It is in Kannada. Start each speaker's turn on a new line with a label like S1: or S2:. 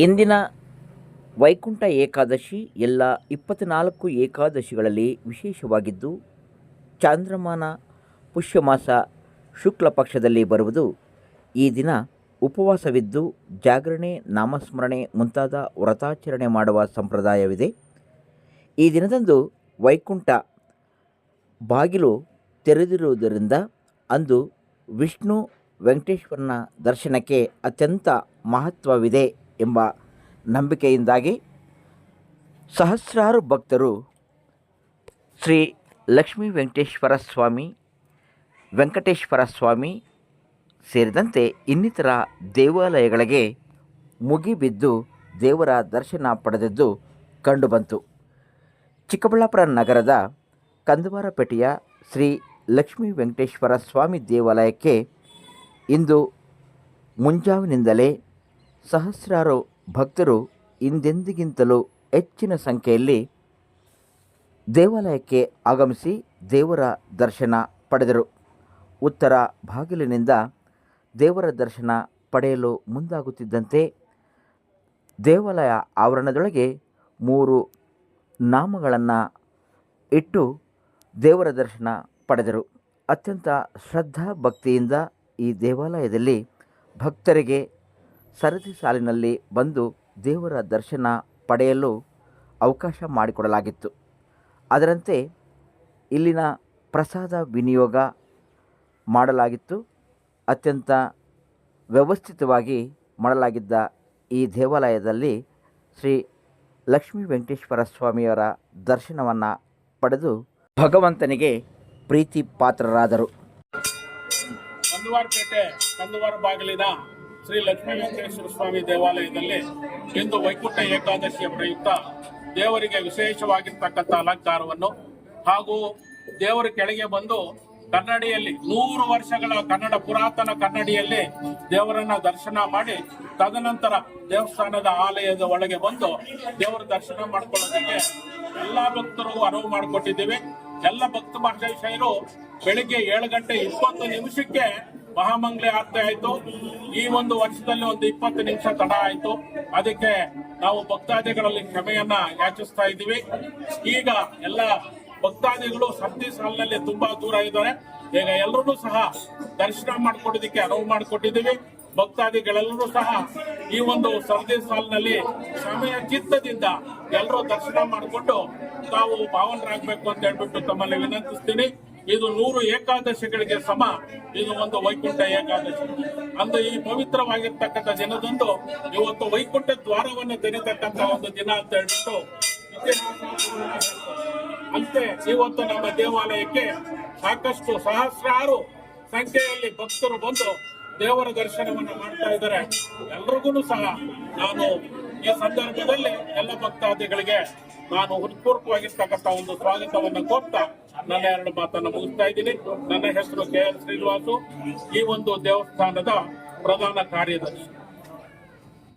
S1: ಇಂದಿನ ವೈಕುಂಠ ಏಕಾದಶಿ ಎಲ್ಲ 24 ಏಕಾದಶಿಗಳಲ್ಲಿ ವಿಶೇಷವಾಗಿದ್ದು, ಚಾಂದ್ರಮಾನ ಪುಷ್ಯಮಾಸ ಶುಕ್ಲ ಪಕ್ಷದಲ್ಲಿ ಬರುವುದು. ಈ ದಿನ ಉಪವಾಸವಿದ್ದು ಜಾಗರಣೆ, ನಾಮಸ್ಮರಣೆ ಮುಂತಾದ ವ್ರತಾಚರಣೆ ಮಾಡುವ ಸಂಪ್ರದಾಯವಿದೆ. ಈ ದಿನದಂದು ವೈಕುಂಠ ಬಾಗಿಲು ತೆರೆದಿರುವುದರಿಂದ ಅಂದು ವಿಷ್ಣು ವೆಂಕಟೇಶ್ವರನ ದರ್ಶನಕ್ಕೆ ಅತ್ಯಂತ ಮಹತ್ವವಿದೆ ಎಂಬ ನಂಬಿಕೆಯಿಂದಾಗಿ ಸಹಸ್ರಾರು ಭಕ್ತರು ಶ್ರೀ ಲಕ್ಷ್ಮೀ ವೆಂಕಟೇಶ್ವರ ಸ್ವಾಮಿ, ವೆಂಕಟೇಶ್ವರ ಸ್ವಾಮಿ ಸೇರಿದಂತೆ ಇನ್ನಿತರ ದೇವಾಲಯಗಳಿಗೆ ಮುಗಿಬಿದ್ದು ದೇವರ ದರ್ಶನ ಪಡೆದದ್ದು ಕಂಡುಬಂತು. ಚಿಕ್ಕಬಳ್ಳಾಪುರ ನಗರದ ಕಂದವಾರಪೇಟೆಯ ಶ್ರೀ ಲಕ್ಷ್ಮೀ ವೆಂಕಟೇಶ್ವರ ಸ್ವಾಮಿ ದೇವಾಲಯಕ್ಕೆ ಇಂದು ಮುಂಜಾವಿನಿಂದಲೇ ಸಹಸ್ರಾರು ಭಕ್ತರು ಹಿಂದೆಂದಿಗಿಂತಲೂ ಹೆಚ್ಚಿನ ಸಂಖ್ಯೆಯಲ್ಲಿ ದೇವಾಲಯಕ್ಕೆ ಆಗಮಿಸಿ ದೇವರ ದರ್ಶನ ಪಡೆದರು. ಉತ್ತರ ಬಾಗಿಲಿನಿಂದ ದೇವರ ದರ್ಶನ ಪಡೆಯಲು ಮುಂದಾಗುತ್ತಿದ್ದಂತೆ ದೇವಾಲಯ ಆವರಣದೊಳಗೆ 3 ನಾಮಗಳನ್ನು ಇಟ್ಟು ದೇವರ ದರ್ಶನ ಪಡೆದರು. ಅತ್ಯಂತ ಶ್ರದ್ಧಾ ಭಕ್ತಿಯಿಂದ ಈ ದೇವಾಲಯದಲ್ಲಿ ಭಕ್ತರಿಗೆ ಸರತಿ ಸಾಲಿನಲ್ಲಿ ಬಂದು ದೇವರ ದರ್ಶನ ಪಡೆಯಲು ಅವಕಾಶ ಮಾಡಿಕೊಡಲಾಗಿತ್ತು. ಅದರಂತೆ ಇಲ್ಲಿನ ಪ್ರಸಾದ ವಿನಿಯೋಗ ಮಾಡಲಾಗಿತ್ತು. ಅತ್ಯಂತ ವ್ಯವಸ್ಥಿತವಾಗಿ ಮಾಡಲಾಗಿದ್ದ ಈ ದೇವಾಲಯದಲ್ಲಿ ಶ್ರೀ ಲಕ್ಷ್ಮೀ ವೆಂಕಟೇಶ್ವರ ಸ್ವಾಮಿಯವರ ದರ್ಶನವನ್ನು ಪಡೆದು ಭಗವಂತನಿಗೆ ಪ್ರೀತಿ ಪಾತ್ರರಾದರು.
S2: ಕಂದವಾರ ಬಾಗಿಲಿನ ಶ್ರೀ ಲಕ್ಷ್ಮೀ ವೆಂಕಟೇಶ್ವರ ಸ್ವಾಮಿ ದೇವಾಲಯದಲ್ಲಿ ಇಂದು ವೈಕುಂಠ ಏಕಾದಶಿಯ ಪ್ರಯುಕ್ತ ದೇವರಿಗೆ ವಿಶೇಷವಾಗಿರ್ತಕ್ಕಂಥ ಅಲಂಕಾರವನ್ನು ಹಾಗೂ ದೇವರ ಕೆಳಗೆ ಬಂದು ಕನ್ನಡಿಯಲ್ಲಿ 100 ವರ್ಷಗಳ ಕನ್ನಡ ಪುರಾತನ ಕನ್ನಡಿಯಲ್ಲಿ ದೇವರನ್ನ ದರ್ಶನ ಮಾಡಿ ತದನಂತರ ದೇವಸ್ಥಾನದ ಆಲಯದ ಒಳಗೆ ಬಂದು ದೇವರ ದರ್ಶನ ಮಾಡ್ಕೊಳ್ಳೋದಕ್ಕೆ ಎಲ್ಲಾ ಭಕ್ತರಿಗೂ ಅನುವು ಮಾಡಿಕೊಟ್ಟಿದ್ದೇವೆ. ಎಲ್ಲ ಭಕ್ತ ಮಹಾಶಯರು ಬೆಳಿಗ್ಗೆ 7:20 ಮಹಾಮಂಗಲ ಆರತಿ ಆಯ್ತು. ಈ ಒಂದು ವರ್ಷದಲ್ಲಿ ಒಂದು 20 ನಿಮಿಷ ತಡ ಆಯ್ತು. ಅದಕ್ಕೆ ನಾವು ಭಕ್ತಾದಿಗಳಲ್ಲಿ ಕ್ಷಮೆಯನ್ನ ಯಾಚಿಸ್ತಾ ಇದ್ದೀವಿ. ಈಗ ಎಲ್ಲ ಭಕ್ತಾದಿಗಳು ಸರತಿ ಸಾಲಿನಲ್ಲಿ ತುಂಬಾ ದೂರ ಇದ್ದಾರೆ. ಈಗ ಎಲ್ಲರೂ ಸಹ ದರ್ಶನ ಮಾಡ್ಕೊಡೋದಕ್ಕೆ ಅನುವು ಮಾಡಿಕೊಟ್ಟಿದ್ದೀವಿ. ಭಕ್ತಾದಿಗಳೆಲ್ಲರೂ ಸಹ ಈ ಒಂದು ಸರದಿ ಸಾಲಿನಲ್ಲಿ ಸಮಯ ಚಿತ್ತದಿಂದ ಎಲ್ಲರೂ ದರ್ಶನ ಮಾಡಿಕೊಂಡು ತಾವು ಪಾವನರಾಗಬೇಕು ಅಂತ ಹೇಳ್ಬಿಟ್ಟು ತಮ್ಮಲ್ಲಿ ವಿನಂತಿಸ್ತೀನಿ. ಇದು 100 ಏಕಾದಶಿಗಳಿಗೆ ಸಮ. ಇದು ಒಂದು ವೈಕುಂಠ ಏಕಾದಶಿ. ಅಂದು ಈ ಪವಿತ್ರವಾಗಿರ್ತಕ್ಕಂಥ ದಿನದಂದು ಇವತ್ತು ವೈಕುಂಠ ದ್ವಾರವನ್ನು ತೆರೀತಕ್ಕಂಥ ಒಂದು ದಿನ ಅಂತ ಹೇಳ್ಬಿಟ್ಟು ಅಂತೆ ಇವತ್ತು ನಮ್ಮ ದೇವಾಲಯಕ್ಕೆ ಸಾಕಷ್ಟು ಸಹಸ್ರಾರು ಸಂಖ್ಯೆಯಲ್ಲಿ ಭಕ್ತರು ಬಂದು ದೇವರ ದರ್ಶನವನ್ನು ಮಾಡ್ತಾ ಇದ್ದಾರೆ. ಎಲ್ರಿಗೂ ಸಹ ನಾನು ಈ ಸಂದರ್ಭದಲ್ಲಿ ಎಲ್ಲ ಭಕ್ತಾದಿಗಳಿಗೆ ನಾನು ಹೃತ್ಪೂರ್ವಕವಾಗಿರ್ತಕ್ಕಂಥ ಒಂದು ಸ್ವಾಗತವನ್ನು ಕೋರ್ತಾ ನನ್ನ 2 ಮಾತನ್ನು ಮುಗಿಸ್ತಾ ಇದ್ದೀನಿ. ನನ್ನ ಹೆಸರು KL ಶ್ರೀನಿವಾಸು, ಈ ಒಂದು ದೇವಸ್ಥಾನದ ಪ್ರಧಾನ ಕಾರ್ಯದರ್ಶಿ.